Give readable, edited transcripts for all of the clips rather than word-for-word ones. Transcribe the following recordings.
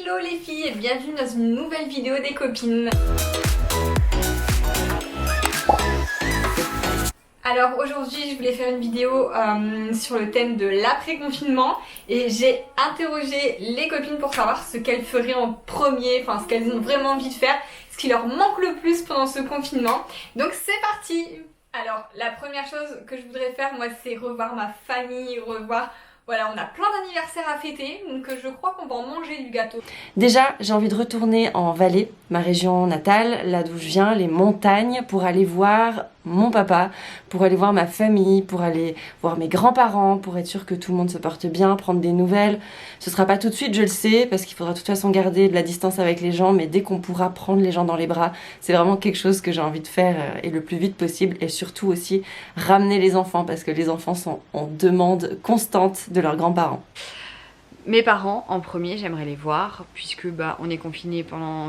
Hello les filles et bienvenue dans une nouvelle vidéo des copines. Alors aujourd'hui je voulais faire une vidéo sur le thème de l'après-confinement et j'ai interrogé les copines pour savoir ce qu'elles feraient en premier, enfin ce qu'elles ont vraiment envie de faire, ce qui leur manque le plus pendant ce confinement. Donc c'est parti. Alors la première chose que je voudrais faire moi c'est revoir ma famille, Voilà, on a plein d'anniversaires à fêter, donc je crois qu'on va en manger du gâteau. Déjà, j'ai envie de retourner en Valais, ma région natale, là d'où je viens, les montagnes, pour aller voir mon papa, pour aller voir ma famille, pour aller voir mes grands-parents, pour être sûr que tout le monde se porte bien, prendre des nouvelles. Ce sera pas tout de suite, je le sais, parce qu'il faudra de toute façon garder de la distance avec les gens, mais dès qu'on pourra prendre les gens dans les bras, c'est vraiment quelque chose que j'ai envie de faire et le plus vite possible, et surtout aussi ramener les enfants, parce que les enfants sont en demande constante de leurs grands-parents. Mes parents en premier, j'aimerais les voir puisque on est confinés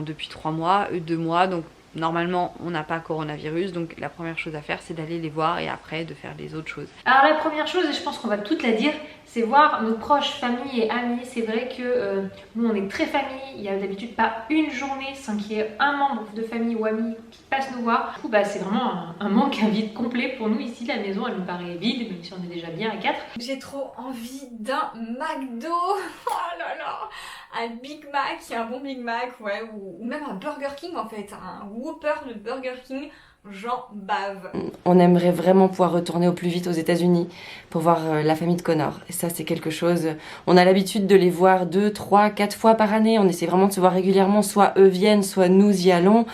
depuis 3 mois, 2 mois, donc normalement on n'a pas coronavirus, donc la première chose à faire c'est d'aller les voir et après de faire les autres choses. Alors la première chose, et je pense qu'on va toutes la dire, c'est voir nos proches, famille et amis. C'est vrai que nous on est très famille, il n'y a d'habitude pas une journée sans qu'il y ait un membre de famille ou ami qui passe nous voir. Du coup c'est vraiment un manque, un vide complet pour nous ici. La maison elle nous paraît vide, même si on est déjà bien à 4. J'ai trop envie d'un McDo. Oh là là, un Big Mac, un bon Big Mac, ouais, ou même un Burger King en fait, un Whopper de Burger King. J'en bave. On aimerait vraiment pouvoir retourner au plus vite aux États-Unis pour voir la famille de Connor. Et ça, c'est quelque chose. On a l'habitude de les voir 2, 3, 4 fois par année. On essaie vraiment de se voir régulièrement. Soit eux viennent, soit nous y allons.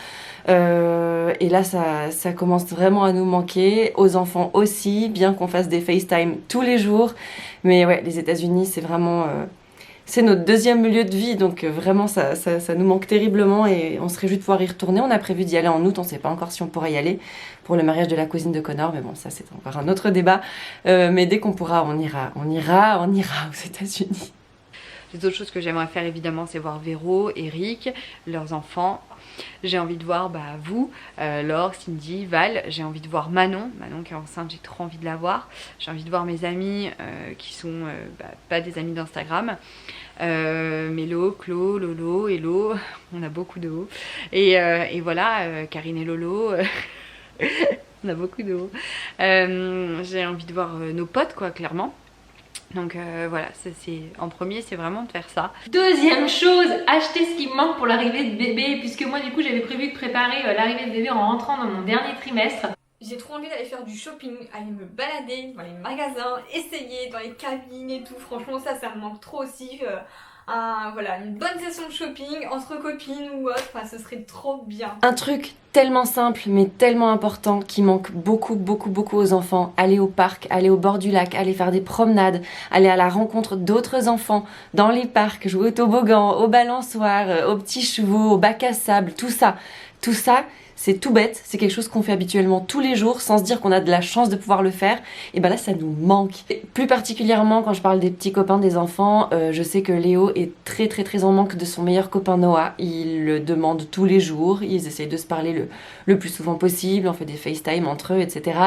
Et là, ça commence vraiment à nous manquer. Aux enfants aussi, bien qu'on fasse des FaceTime tous les jours. Mais ouais, les États-Unis, c'est vraiment. C'est notre deuxième lieu de vie, donc vraiment ça nous manque terriblement et on se réjouit de pouvoir y retourner. On a prévu d'y aller en août, on ne sait pas encore si on pourra y aller pour le mariage de la cousine de Connor, mais bon, ça c'est encore un autre débat. Mais dès qu'on pourra, on ira aux États-Unis. Les autres choses que j'aimerais faire évidemment c'est voir Véro, Eric, leurs enfants. J'ai envie de voir vous, Laure, Cindy, Val. J'ai envie de voir Manon qui est enceinte, j'ai trop envie de la voir. J'ai envie de voir mes amis qui sont pas des amis d'Instagram. Mélo, Clo, Lolo, Hello, on a beaucoup de O. Et voilà, Karine et Lolo, on a beaucoup de O. J'ai envie de voir nos potes quoi, clairement. Donc voilà, en premier c'est vraiment de faire ça. Deuxième chose, acheter ce qui me manque pour l'arrivée de bébé, puisque moi du coup j'avais prévu de préparer l'arrivée de bébé en rentrant dans mon dernier trimestre. J'ai trop envie d'aller faire du shopping, aller me balader dans les magasins, essayer dans les cabines et tout. Franchement ça me manque trop aussi. Voilà, une bonne session de shopping entre copines ou autre, enfin, ce serait trop bien. Un truc tellement simple mais tellement important qui manque beaucoup aux enfants: aller au parc, aller au bord du lac, aller faire des promenades, aller à la rencontre d'autres enfants dans les parcs, jouer au toboggan, au balançoire, aux petits chevaux, au bac à sable, tout ça c'est tout bête, c'est quelque chose qu'on fait habituellement tous les jours sans se dire qu'on a de la chance de pouvoir le faire. Et là ça nous manque. Et plus particulièrement quand je parle des petits copains des enfants, je sais que Léo est très en manque de son meilleur copain Noah. Il le demande tous les jours, ils essayent de se parler le plus souvent possible, on fait des FaceTime entre eux, etc.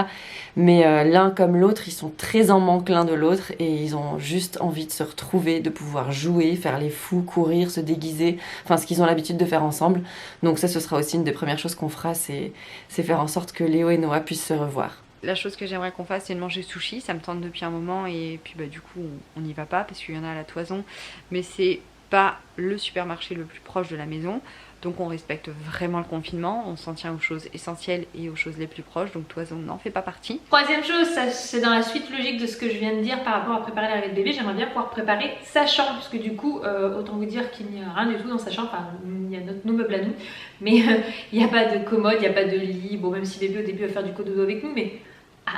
Mais l'un comme l'autre, ils sont très en manque l'un de l'autre et ils ont juste envie de se retrouver, de pouvoir jouer, faire les fous, courir, se déguiser, enfin ce qu'ils ont l'habitude de faire ensemble. Donc ça, ce sera aussi une des premières choses qu'on fera, c'est faire en sorte que Léo et Noah puissent se revoir. La chose que j'aimerais qu'on fasse c'est de manger sushi, ça me tente depuis un moment et puis du coup on n'y va pas parce qu'il y en a à la Toison, mais c'est pas le supermarché le plus proche de la maison. Donc on respecte vraiment le confinement, on s'en tient aux choses essentielles et aux choses les plus proches, donc Toison n'en fait pas partie. Troisième chose, c'est dans la suite logique de ce que je viens de dire par rapport à préparer l'arrivée de bébé. J'aimerais bien pouvoir préparer sa chambre, parce que du coup, autant vous dire qu'il n'y a rien du tout dans sa chambre. Enfin, il y a nos meubles à nous, mais il n'y a pas de commode, il n'y a pas de lit. Bon, même si bébé au début va faire du cododo avec nous, mais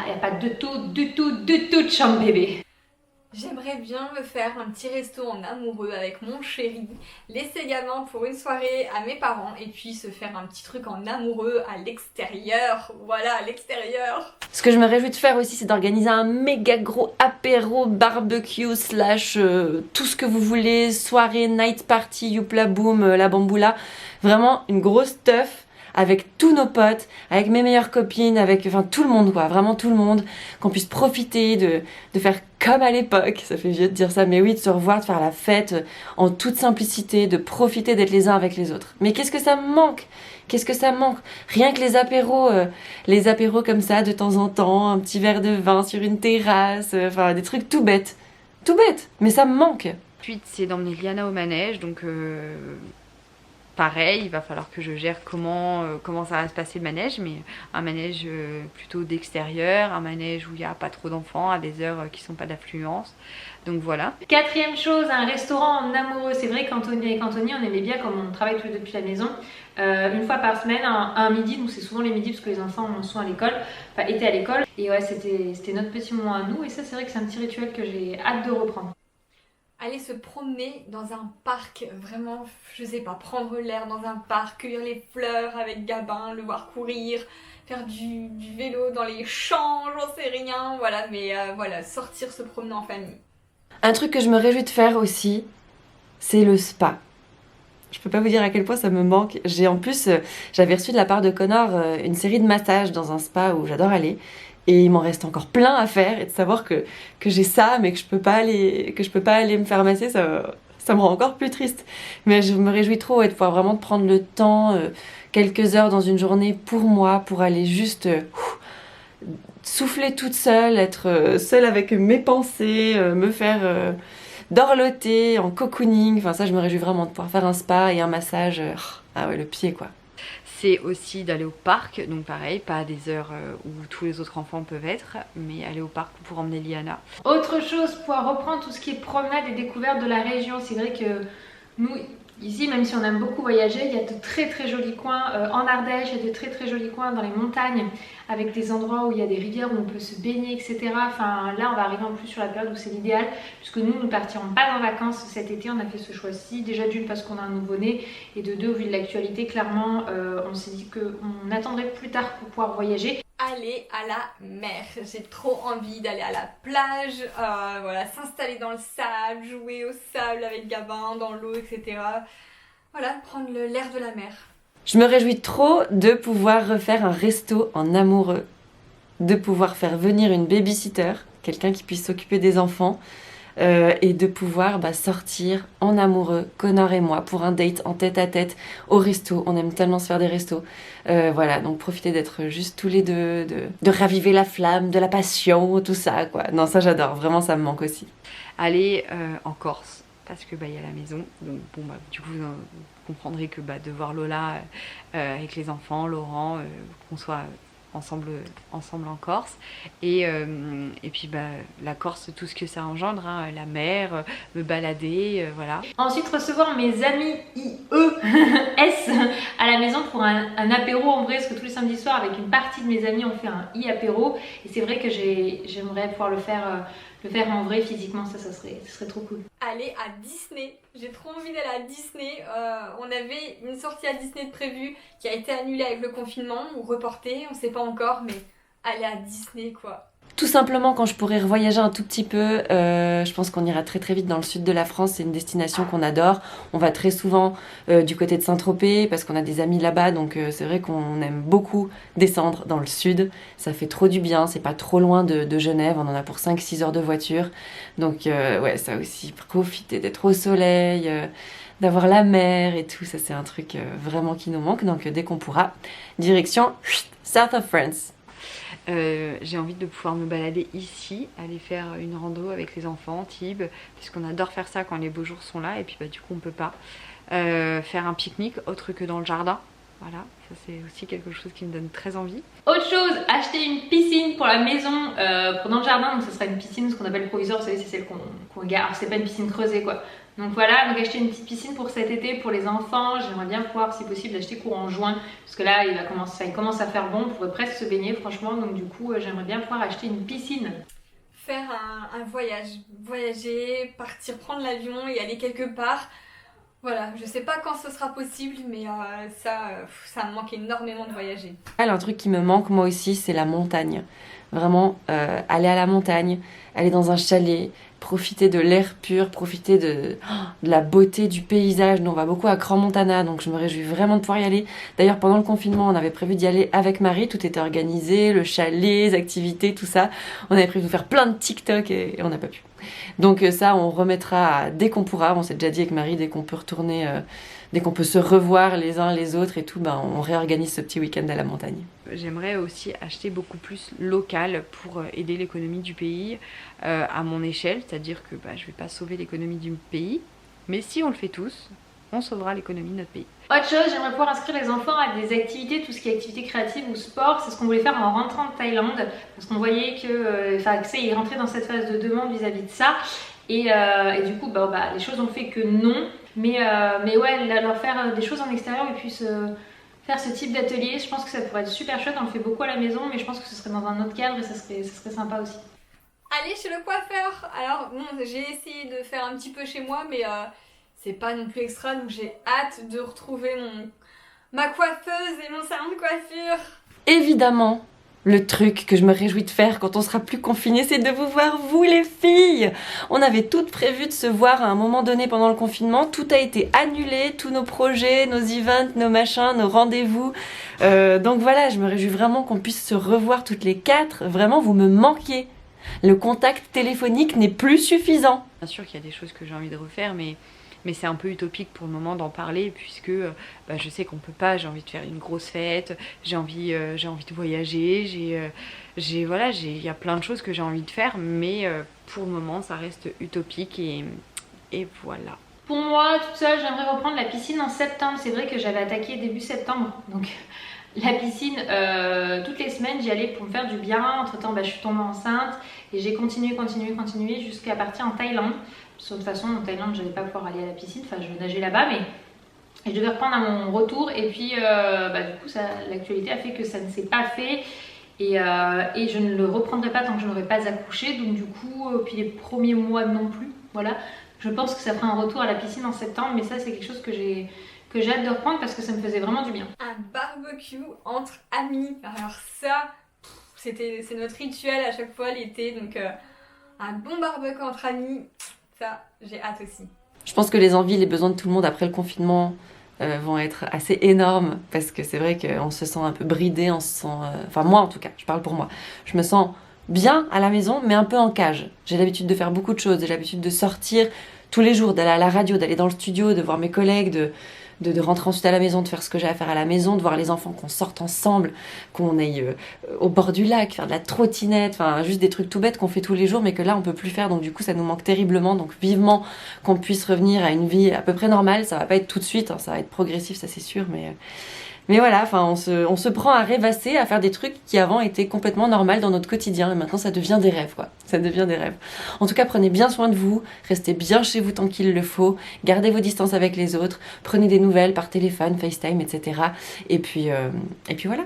il n'y a pas du tout de chambre bébé. J'aimerais bien me faire un petit resto en amoureux avec mon chéri, laisser gamin pour une soirée à mes parents et puis se faire un petit truc en amoureux à l'extérieur. Voilà, à l'extérieur. Ce que je me réjouis de faire aussi, c'est d'organiser un méga gros apéro, barbecue, tout ce que vous voulez, soirée, night party, youpla boom, la bamboula. Vraiment une grosse teuf avec tous nos potes, avec mes meilleures copines, avec enfin tout le monde quoi, vraiment tout le monde, qu'on puisse profiter de faire comme à l'époque, ça fait vieux de dire ça, mais oui, de se revoir, de faire la fête en toute simplicité, de profiter d'être les uns avec les autres. Mais qu'est-ce que ça me manque? Qu'est-ce que ça me manque? Rien que les apéros comme ça de temps en temps, un petit verre de vin sur une terrasse, enfin des trucs tout bêtes, mais ça me manque. Ensuite, c'est d'emmener Liana au manège, donc pareil, il va falloir que je gère comment ça va se passer le manège, mais un manège plutôt d'extérieur, un manège où il n'y a pas trop d'enfants, à des heures qui ne sont pas d'affluence. Donc voilà. Quatrième chose, un restaurant en amoureux. C'est vrai qu'Anthony on aimait bien, comme on travaille tous les deux depuis la maison, une fois par semaine, un midi, donc c'est souvent les midis parce que les enfants sont à l'école, enfin étaient à l'école. Et ouais, c'était notre petit moment à nous, et ça c'est vrai que c'est un petit rituel que j'ai hâte de reprendre. Aller se promener dans un parc, vraiment, je sais pas, prendre l'air dans un parc, cueillir les fleurs avec Gabin, le voir courir, faire du vélo dans les champs, j'en sais rien, voilà, mais voilà, sortir se promener en famille. Un truc que je me réjouis de faire aussi, c'est le spa. Je peux pas vous dire à quel point ça me manque. J'avais reçu de la part de Connor une série de massages dans un spa où j'adore aller. Et il m'en reste encore plein à faire, et de savoir que j'ai ça, mais que je peux pas aller me faire masser, ça me rend encore plus triste. Mais je me réjouis trop de pouvoir vraiment prendre le temps, quelques heures dans une journée pour moi, pour aller juste souffler toute seule, être seule avec mes pensées, me faire dorloter en cocooning. Enfin ça, je me réjouis vraiment de pouvoir faire un spa et un massage. Ah ouais, le pied quoi. C'est aussi d'aller au parc, donc pareil, pas à des heures où tous les autres enfants peuvent être, mais aller au parc pour emmener Liana. Autre chose, pouvoir reprendre tout ce qui est promenade et découverte de la région. C'est vrai que nous, ici, même si on aime beaucoup voyager, il y a de très très jolis coins en Ardèche, il y a de très très jolis coins dans les montagnes, avec des endroits où il y a des rivières où on peut se baigner, etc. Enfin là, on va arriver en plus sur la période où c'est l'idéal, puisque nous ne partirons pas en vacances cet été. On a fait ce choix-ci, déjà d'une parce qu'on a un nouveau-né, et de deux, au vu de l'actualité, clairement, on s'est dit qu'on attendrait plus tard pour pouvoir voyager. Aller à la mer, j'ai trop envie d'aller à la plage, voilà, s'installer dans le sable, jouer au sable avec Gabin, dans l'eau, etc. Voilà, prendre l'air de la mer. Je me réjouis trop de pouvoir refaire un resto en amoureux, de pouvoir faire venir une babysitter, quelqu'un qui puisse s'occuper des enfants, et de pouvoir sortir en amoureux, Connor et moi, pour un date en tête-à-tête au resto. On aime tellement se faire des restos. Voilà, donc profiter d'être juste tous les deux, de raviver la flamme, de la passion, tout ça, quoi. Non, ça j'adore, vraiment ça me manque aussi. Aller en Corse, parce que il y a la maison, donc bon du coup vous comprendrez que de voir Lola avec les enfants, Laurent, qu'on soit ensemble en Corse, et puis la Corse, tout ce que ça engendre, hein, la mer, me balader, voilà. Ensuite recevoir mes amis IES à la maison pour un apéro en vrai, parce que tous les samedis soirs avec une partie de mes amis on fait un apéro, et c'est vrai que j'aimerais pouvoir le faire en vrai physiquement, ça serait trop cool. Aller à Disney, j'ai trop envie d'aller à Disney. On avait une sortie à Disney de prévue qui a été annulée avec le confinement ou reportée, on sait pas encore, mais aller à Disney quoi. Tout simplement quand je pourrai revoyager un tout petit peu, je pense qu'on ira très très vite dans le sud de la France, c'est une destination qu'on adore. On va très souvent du côté de Saint-Tropez parce qu'on a des amis là-bas, donc c'est vrai qu'on aime beaucoup descendre dans le sud. Ça fait trop du bien, c'est pas trop loin de Genève, on en a pour 5-6 heures de voiture. Donc ouais, ça aussi, profiter d'être au soleil, d'avoir la mer et tout, ça c'est un truc vraiment qui nous manque. Donc dès qu'on pourra, direction South of France. J'ai envie de pouvoir me balader ici, aller faire une rando avec les enfants, Tib, parce qu'on adore faire ça quand les beaux jours sont là, et puis du coup on peut pas faire un pique-nique autre que dans le jardin. Voilà, ça c'est aussi quelque chose qui me donne très envie. Autre chose, acheter une piscine pour la maison, pour dans le jardin, donc ce sera une piscine, ce qu'on appelle provisoire, vous savez, c'est celle qu'on garde, alors c'est pas une piscine creusée quoi. Donc voilà, donc acheter une petite piscine pour cet été pour les enfants. J'aimerais bien pouvoir, si possible, l'acheter courant juin, parce que là il commence à faire bon, on pourrait presque se baigner franchement, donc du coup j'aimerais bien pouvoir acheter une piscine. Faire un voyage, voyager, partir prendre l'avion et aller quelque part. Voilà, je sais pas quand ce sera possible, mais ça me manque énormément de voyager. Un truc qui me manque moi aussi, c'est la montagne. Vraiment, aller à la montagne, aller dans un chalet, profiter de l'air pur, profiter de la beauté du paysage. Nous, on va beaucoup à Crans-Montana, donc je me réjouis vraiment de pouvoir y aller. D'ailleurs, pendant le confinement, on avait prévu d'y aller avec Marie, tout était organisé, le chalet, les activités, tout ça. On avait prévu de faire plein de TikTok et on n'a pas pu. Donc ça, on remettra dès qu'on pourra. On s'est déjà dit avec Marie, dès qu'on peut retourner, dès qu'on peut se revoir les uns les autres et tout, on réorganise ce petit week-end à la montagne. J'aimerais aussi acheter beaucoup plus local pour aider l'économie du pays à mon échelle, c'est-à-dire que je vais pas sauver l'économie du pays, mais si on le fait tous, on sauvera l'économie de notre pays. Autre chose, j'aimerais pouvoir inscrire les enfants à des activités, tout ce qui est activités créatives ou sport. C'est ce qu'on voulait faire en rentrant de Thaïlande, parce qu'on voyait que, ils rentraient dans cette phase de demande vis-à-vis de ça. Et du coup, les choses ont fait que non. Mais ouais, leur faire des choses en extérieur et puis faire ce type d'atelier, je pense que ça pourrait être super chouette. On le fait beaucoup à la maison, mais je pense que ce serait dans un autre cadre et ça serait sympa aussi. Aller chez le coiffeur. Alors bon, j'ai essayé de faire un petit peu chez moi, mais c'est pas non plus extra, donc j'ai hâte de retrouver ma coiffeuse et mon salon de coiffure. Évidemment, le truc que je me réjouis de faire quand on sera plus confinés, c'est de vous voir, vous les filles. On avait toutes prévu de se voir à un moment donné pendant le confinement. Tout a été annulé, tous nos projets, nos events, nos machins, nos rendez-vous. Donc voilà, je me réjouis vraiment qu'on puisse se revoir toutes les 4. Vraiment, vous me manquiez. Le contact téléphonique n'est plus suffisant. Bien sûr qu'il y a des choses que j'ai envie de refaire, mais c'est un peu utopique pour le moment d'en parler, puisque je sais qu'on peut pas, j'ai envie de faire une grosse fête, j'ai envie de voyager, il y a plein de choses que j'ai envie de faire, mais pour le moment ça reste utopique et voilà. Pour moi, toute seule, j'aimerais reprendre la piscine en septembre. C'est vrai que j'avais attaqué début septembre, donc la piscine, toutes les semaines j'y allais pour me faire du bien. Entre temps, je suis tombée enceinte et j'ai continué jusqu'à partir en Thaïlande. De toute façon, en Thaïlande, je n'allais pas pouvoir aller à la piscine, je vais nager là-bas, mais je devais reprendre à mon retour. Et puis, du coup, l'actualité a fait que ça ne s'est pas fait. Et je ne le reprendrai pas tant que je n'aurai pas accouché. Donc, du coup, puis les premiers mois non plus. Voilà. Je pense que ça fera un retour à la piscine en septembre, mais ça, c'est quelque chose que j'ai hâte de reprendre parce que ça me faisait vraiment du bien. Un barbecue entre amis. Alors, ça, c'est notre rituel à chaque fois l'été. Donc, un bon barbecue entre amis. Ça, j'ai hâte aussi. Je pense que les envies, les besoins de tout le monde après le confinement vont être assez énormes parce que c'est vrai qu'on se sent un peu bridé, on se sent... Enfin moi en tout cas, je parle pour moi. Je me sens bien à la maison mais un peu en cage. J'ai l'habitude de faire beaucoup de choses, j'ai l'habitude de sortir tous les jours, d'aller à la radio, d'aller dans le studio, de voir mes collègues, de rentrer ensuite à la maison, de faire ce que j'ai à faire à la maison, de voir les enfants, qu'on sorte ensemble, qu'on aille au bord du lac, faire de la trottinette, juste des trucs tout bêtes qu'on fait tous les jours mais que là on peut plus faire, donc du coup ça nous manque terriblement, donc vivement qu'on puisse revenir à une vie à peu près normale. Ça va pas être tout de suite, ça va être progressif, ça c'est sûr, mais voilà, on se prend à rêvasser, à faire des trucs qui avant étaient complètement normaux dans notre quotidien. Et maintenant, ça devient des rêves, quoi. Ça devient des rêves. En tout cas, prenez bien soin de vous, restez bien chez vous tant qu'il le faut, gardez vos distances avec les autres, prenez des nouvelles par téléphone, FaceTime, etc. Et puis voilà.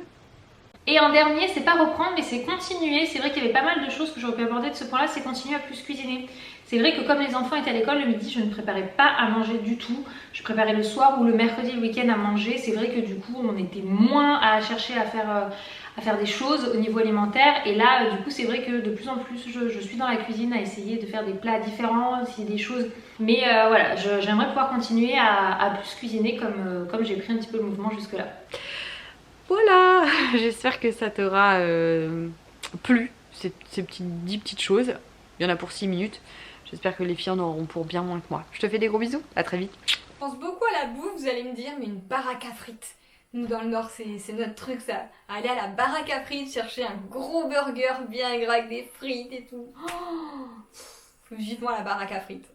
Et en dernier, c'est pas reprendre, mais c'est continuer. C'est vrai qu'il y avait pas mal de choses que j'aurais pu aborder de ce point-là, c'est continuer à plus cuisiner. C'est vrai que comme les enfants étaient à l'école le midi, je ne préparais pas à manger du tout. Je préparais le soir ou le mercredi, le week-end à manger. C'est vrai que du coup, on était moins à chercher à faire des choses au niveau alimentaire. Et là, du coup, c'est vrai que de plus en plus, je suis dans la cuisine à essayer de faire des plats différents, essayer des choses. Mais voilà, j'aimerais pouvoir continuer à plus cuisiner comme j'ai pris un petit peu le mouvement jusque-là. Voilà, j'espère que ça t'aura plu, ces 10 petites choses. Il y en a pour 6 minutes. J'espère que les filles en auront pour bien moins que moi. Je te fais des gros bisous, à très vite. Je pense beaucoup à la bouffe, vous allez me dire, mais une baraque à frites. Nous dans le Nord, c'est notre truc ça. Aller à la baraque à frites, chercher un gros burger bien gras avec des frites et tout. Vivement la baraque à frites.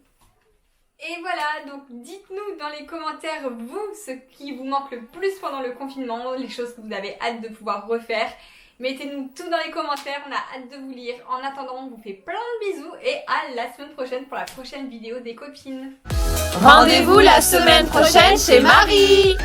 Et voilà, donc dites-nous dans les commentaires, vous, ce qui vous manque le plus pendant le confinement, les choses que vous avez hâte de pouvoir refaire. Mettez-nous tout dans les commentaires, on a hâte de vous lire. En attendant, on vous fait plein de bisous et à la semaine prochaine pour la prochaine vidéo des copines. Rendez-vous la semaine prochaine chez Marie.